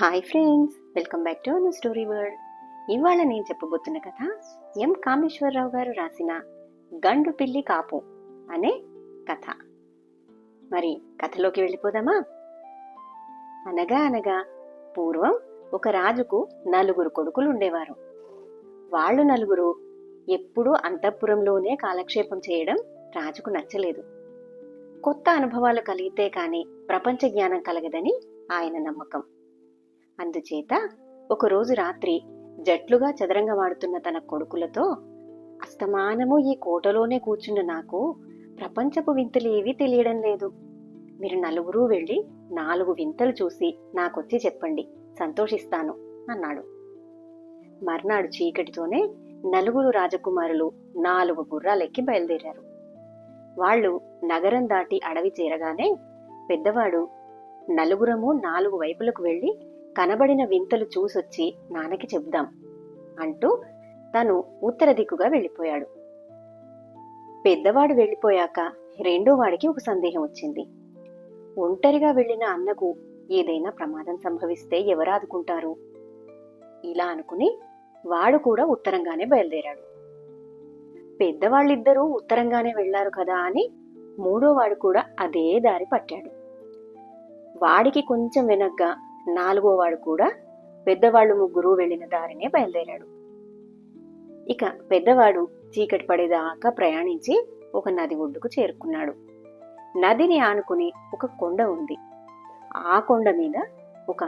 Hi friends, welcome back to our story world. ఇవాళ నేను చెప్పబోతున్న కథ ఎం కామేశ్వరరావు గారు రాసిన గండు పిల్లి కాపు అనే కథ. మరి కథలోకి వెళ్ళిపోదామా? అనగా అనగా పూర్వం ఒక రాజుకు నలుగురు కొడుకులు ఉండేవారు. వాళ్ళు నలుగురు ఎప్పుడూ అంతఃపురంలోనే కాలక్షేపం చేయడం రాజుకు నచ్చలేదు. కొత్త అనుభవాలు కలిగితే కానీ ప్రపంచ జ్ఞానం కలగదని ఆయన నమ్మకం. అందుచేత ఒకరోజు రాత్రి జట్లుగా చదరంగమాడుతున్న తన కొడుకులతో, అస్తమానము ఈ కోటలోనే కూర్చున్న నాకు ప్రపంచపు వింతలు ఏవీ తెలియడం లేదు. మీరు నలుగురూ వెళ్ళి 4 వింతలు చూసి నాకొచ్చి చెప్పండి, సంతోషిస్తాను అన్నాడు. మర్నాడు చీకటితోనే నలుగురు రాజకుమారులు 4 గుర్రాలెక్కి బయలుదేరారు. వాళ్ళు నగరం దాటి అడవి చేరగానే పెద్దవాడు, నలుగురము 4 వైపులకు వెళ్ళి కనబడిన వింతలు చూసొచ్చి నాన్నకి చెప్దాం అంటూ తను ఉత్తర దిక్కుగా వెళ్ళిపోయాడు. పెద్దవాడు వెళ్ళిపోయాక రెండో వాడికి ఒక సందేహం వచ్చింది. ఒంటరిగా వెళ్ళిన అన్నకు ఏదైనా ప్రమాదం సంభవిస్తే ఎవరు ఆదుకుంటారు? ఇలా అనుకుని వాడు కూడా ఉత్తరంగానే బయలుదేరాడు. పెద్దవాళ్ళిద్దరూ ఉత్తరంగానే వెళ్లారు కదా అని మూడో వాడు కూడా అదే దారి పట్టాడు. వాడికి కొంచెం వెనగ్గా 4వ వాడు కూడా పెద్దవాళ్ళు ముగ్గురు వెళ్లిన దారినే బయలుదేరాడు. ఇక పెద్దవాడు చీకటి పడేదాకా ప్రయాణించి ఒక నది ఒడ్డుకు చేరుకున్నాడు. నదిని ఆనుకుని ఒక కొండ ఉంది. ఆ కొండ మీద ఒక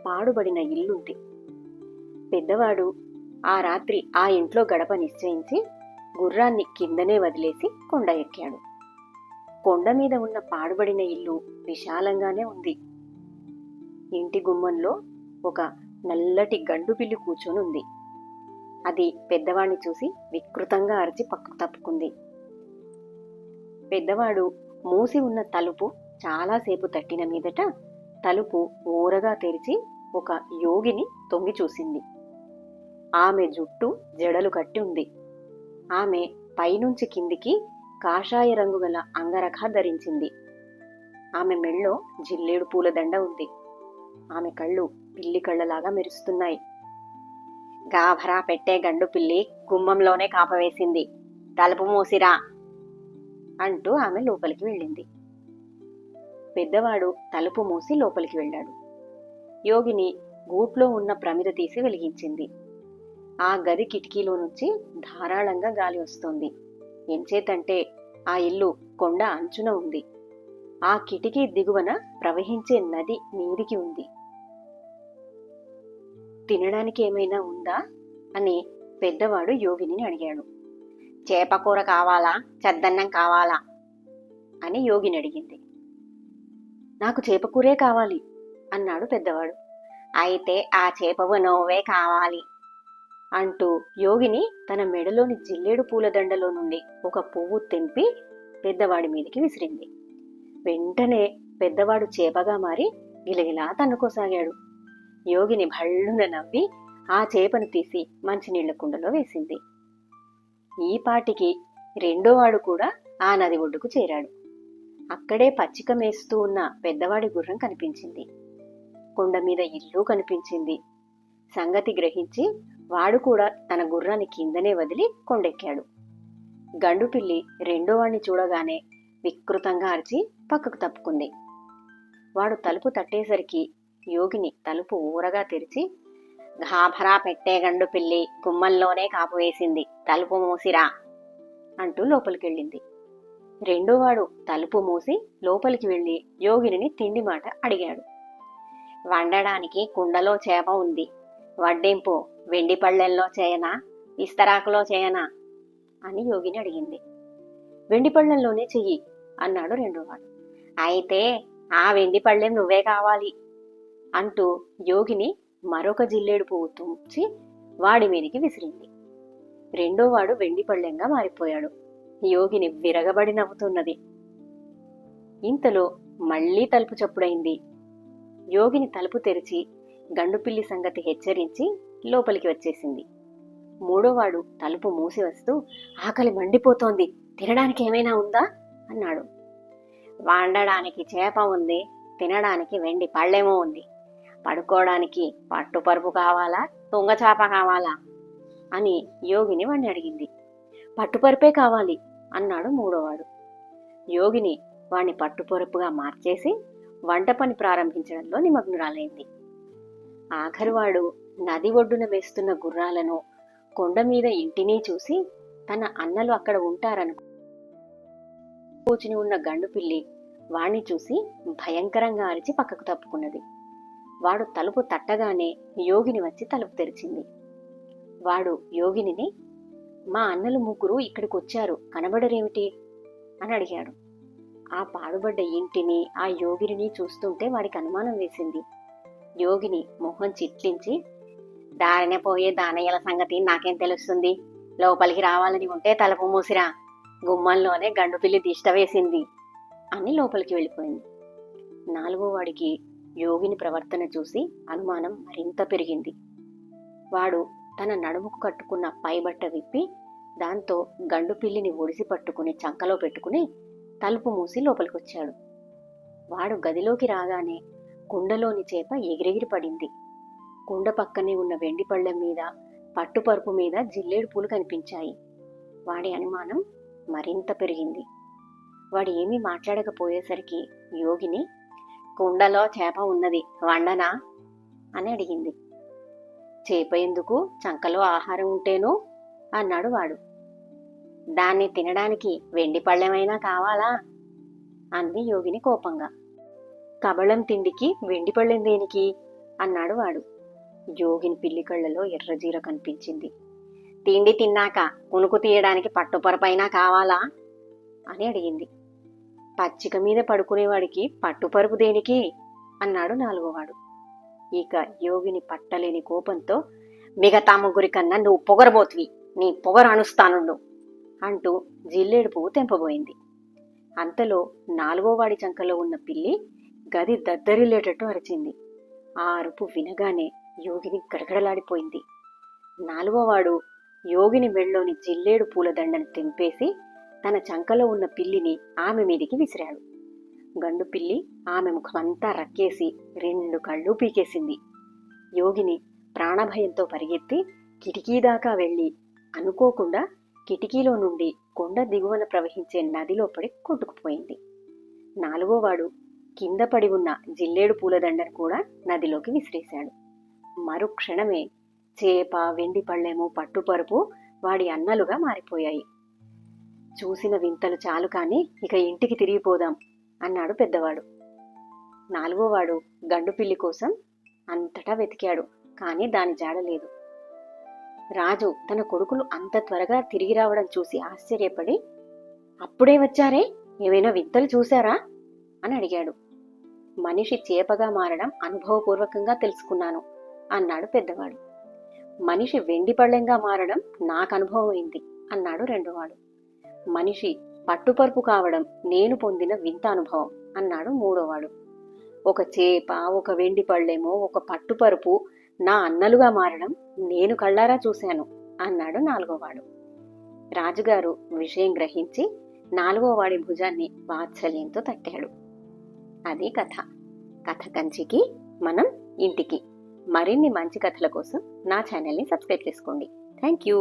పాడుబడిన ఇల్లుంది. పెద్దవాడు ఆ రాత్రి ఆ ఇంట్లో గడప నిశ్చయించి గుర్రాన్ని కిందనే వదిలేసి కొండ ఎక్కాడు. కొండ మీద ఉన్న పాడుబడిన ఇల్లు విశాలంగానే ఉంది. ఇంటి గుమ్మంలో ఒక నల్లటి గండు పిల్లి కూర్చొని ఉంది. అది పెద్దవాడిని చూసి వికృతంగా అరిచి పక్కకు తప్పుకుంది. పెద్దవాడు మూసి ఉన్న తలుపు చాలాసేపు తట్టిన మీదట తలుపు ఊరగా తెరిచి ఒక యోగిని తొంగి చూసింది. ఆమె జుట్టు జడలు కట్టి ఉంది. ఆమె పైనుంచి కిందికి కాషాయ రంగు గల అంగరఖ ధరించింది. ఆమె మెళ్ళో జిల్లేడు పూల దండ ఉంది. ఆమె కళ్ళు పిల్లి కళ్ళలాగా మెరుస్తున్నాయి. గాభరా పెట్టే గండు పిల్లి గుమ్మంలోనే కాపవేసింది, తలుపు మూసిరా అంటూ ఆమె లోపలికి వెళ్ళింది. పెద్దవాడు తలుపు మూసి లోపలికి వెళ్ళాడు. యోగిని గూట్లో ఉన్న ప్రమిద తీసి వెలిగించింది. ఆ గది కిటికీలో నుంచి ధారాళంగా గాలి వస్తోంది. ఎంచేతంటే ఆ ఇల్లు కొండ అంచున ఉంది. ఆ కిటికీ దిగువన ప్రవహించే నది మీదికి ఉంది. తినడానికి ఏమైనా ఉందా అని పెద్దవాడు యోగిని అడిగాడు. చేపకూర కావాలా, చద్దన్నం కావాలా అని యోగిని అడిగింది. నాకు చేపకూరే కావాలి అన్నాడు పెద్దవాడు. అయితే ఆ చేపవు నవ్వే కావాలి అంటూ యోగిని తన మెడలోని జిల్లేడు పూలదండలో నుండి ఒక పువ్వు తెంపి పెద్దవాడి మీదికి విసిరింది. వెంటనే పెద్దవాడు చేపగా మారి గిలగిలా తన్నుకోసాగాడు. యోగిని భళ్ళున నవ్వి ఆ చేపను తీసి మంచినీళ్ల కుండలో వేసింది. ఈ పాటికి రెండోవాడు కూడా ఆ నది ఒడ్డుకు చేరాడు. అక్కడే పచ్చిక మేస్తూ ఉన్న పెద్దవాడి గుర్రం కనిపించింది. కొండ మీద ఇల్లు కనిపించింది. సంగతి గ్రహించి వాడు కూడా తన గుర్రాన్ని కిందనే వదిలి కొండెక్కాడు. గండుపిల్లి రెండోవాడిని చూడగానే వికృతంగా అరిచి పక్కకు తప్పుకుంది. వాడు తలుపు తట్టేసరికి యోగిని తలుపు ఊరగా తెరిచి, గాభరా పెట్టే గండు పిల్లి గుమ్మంలోనే కాపు వేసింది, తలుపు మూసిరా అంటూ లోపలికెళ్ళింది. రెండోవాడు తలుపు మూసి లోపలికి వెళ్లి యోగిని తిండి మాట అడిగాడు. వండడానికి కుండలో చేప ఉంది, వడ్డింపు వెండి పళ్ళెంలో చేయనా, ఇస్తరాకులో చేయనా అని యోగిని అడిగింది. వెండి పళ్ళెంలోనే చెయ్యి అన్నాడు రెండోవాడు. అయితే ఆ వెండి పళ్ళెం నువ్వే కావాలి అంటూ యోగిని మరొక జిల్లేడు పువ్వు తుంచి వాడి మీదికి విసిరింది. రెండోవాడు వెండి పళ్ళెంగా మారిపోయాడు. యోగిని విరగబడి నవ్వుతున్నది. ఇంతలో మళ్లీ తలుపు చప్పుడైంది. యోగిని తలుపు తెరిచి గండుపిల్లి సంగతి హెచ్చరించి లోపలికి వచ్చేసింది. మూడోవాడు తలుపు మూసి వస్తూ, ఆకలి మండిపోతోంది, తినడానికి ఏమైనా ఉందా అన్నాడు. వండడానికి చేప ఉంది, తినడానికి వెండి పళ్ళెమో ఉంది, పడుకోవడానికి పట్టుపరుపు కావాలా, తుంగచాప కావాలా అని యోగిని వాణ్ణి అడిగింది. పట్టుపరుపే కావాలి అన్నాడు మూడోవాడు. యోగిని వాణ్ణి పట్టుపరుపుగా మార్చేసి వంట పని ప్రారంభించడంలో నిమగ్నురాలైంది. ఆఖరివాడు నది ఒడ్డున వేస్తున్న గుర్రాలను, కొండ మీద ఇంటిని చూసి తన అన్నలు అక్కడ ఉంటారను కూర్చుని ఉన్న గండుపిల్లి వాణ్ణి చూసి భయంకరంగా అరిచి పక్కకు తప్పుకున్నది. వాడు తలుపు తట్టగానే యోగిని వచ్చి తలుపు తెరిచింది. వాడు యోగినిని, మా అన్నలు ముగ్గురు ఇక్కడికి వచ్చారు, కనబడరేమిటి అని అడిగాడు. ఆ పాడుబడ్డ ఇంటిని, ఆ యోగిని చూస్తుంటే వాడికి అనుమానం వేసింది. యోగిని మొహం చిట్లించి, దారిన పోయే దానయ్యల సంగతి నాకేం తెలుస్తుంది, లోపలికి రావాలని ఉంటే తలుపు మూసిరా, గుమ్మంలోనే గండుపిల్లి దిష్ట వేసింది అని లోపలికి వెళ్ళిపోయింది. నాలుగో వాడికి యోగిని ప్రవర్తన చూసి అనుమానం మరింత పెరిగింది. వాడు తన నడుముకు కట్టుకున్న పైబట్ట విప్పి దాంతో గండుపిల్లిని ఒడిసి పట్టుకుని చంకలో పెట్టుకుని తలుపు మూసి లోపలికొచ్చాడు. వాడు గదిలోకి రాగానే కుండలోని చేప ఎగిరెగిరి పడింది. కుండ పక్కనే ఉన్న వెండి పళ్ళెం మీద, పట్టుపరుపు మీద జిల్లేడు పూలు కనిపించాయి. వాడి అనుమానం మరింత పెరిగింది. వాడు ఏమీ మాట్లాడకపోయేసరికి యోగిని, కుండలో చేప ఉన్నది, వండనా అని అడిగింది. చేప ఎందుకు, చంకలో ఆహారం ఉంటేనూ అన్నాడు వాడు. దాన్ని తినడానికి వెండి పళ్ళెమైనా కావాలా అంది యోగిని కోపంగా. కబళం తిండికి వెండి పళ్ళెం దేనికి అన్నాడు వాడు. యోగిని పిల్లి కళ్ళలో ఎర్రజీర కనిపించింది. తిండి తిన్నాక కునుకు తీయడానికి పట్టుపరపైనా కావాలా అని అడిగింది. పచ్చిక మీద పడుకునేవాడికి పట్టుపరుపు దేనికి అన్నాడు నాలుగోవాడు. ఇక యోగిని పట్టలేని కోపంతో, మిగతా ముగ్గురి కన్నా నువ్వు పొగరబోతువి, నీ పొగరు అణుస్తానుండు అంటూ జిల్లేడు పువ్వు తెంపబోయింది. అంతలో నాలుగోవాడి చంకలో ఉన్న పిల్లి గది దద్దరిల్లేటట్టు అరిచింది. ఆ అరుపు వినగానే యోగిని గడగడలాడిపోయింది. నాలుగోవాడు యోగిని మెళ్ళలోని జిల్లేడు పూలదండను తెంపేసి తన చంకలో ఉన్న పిల్లిని ఆమె మీదికి విసిరాడు. గండు పిల్లి ఆమె ముఖమంతా రక్కేసి 2 కళ్ళు పీకేసింది. యోగిని ప్రాణభయంతో పరిగెత్తి కిటికీ దాకా వెళ్లి అనుకోకుండా కిటికీలో నుండి కొండ దిగువన ప్రవహించే నదిలో పడి కొట్టుకుపోయింది. నాలుగోవాడు కింద పడి ఉన్న జిల్లేడు పూలదండను కూడా నదిలోకి విసిరేశాడు. మరుక్షణమే చేప, వెండి పళ్ళెము, పట్టుపరుపు వాడి అన్నలుగా మారిపోయాయి. చూసిన వింతలు చాలు కాని ఇక ఇంటికి తిరిగిపోదాం అన్నాడు పెద్దవాడు. నాలుగోవాడు గండుపిల్లి కోసం అంతటా వెతికాడు, కాని దాని జాడలేదు. రాజు తన కొడుకులు అంత త్వరగా తిరిగి రావడం చూసి ఆశ్చర్యపడి, అప్పుడే వచ్చారే, ఏమైనా వింతలు చూశారా అని అడిగాడు. మనిషి చేపగా మారడం అనుభవపూర్వకంగా తెలుసుకున్నాను అన్నాడు పెద్దవాడు. మనిషి వెండి పళ్ళెంగా మారడం నాకు అనుభవమైంది అన్నాడు రెండోవాడు. మనిషి పట్టుపరుపు కావడం నేను పొందిన వింత అనుభవం అన్నాడు మూడోవాడు. ఒక చేప, ఒక వెండి పళ్ళెమో, ఒక పట్టుపరుపు నా అన్నలుగా మారడం నేను కళ్ళారా చూశాను అన్నాడు నాలుగోవాడు. రాజుగారు విషయం గ్రహించి నాలుగోవాడి భుజాన్ని వాత్సల్యంతో తట్టాడు. అది కథ. కథ కంచికి మనం ఇంటికి. మరిన్ని మంచి కథల కోసం నా ఛానల్ని సబ్స్క్రైబ్ చేసుకోండి. Thank you.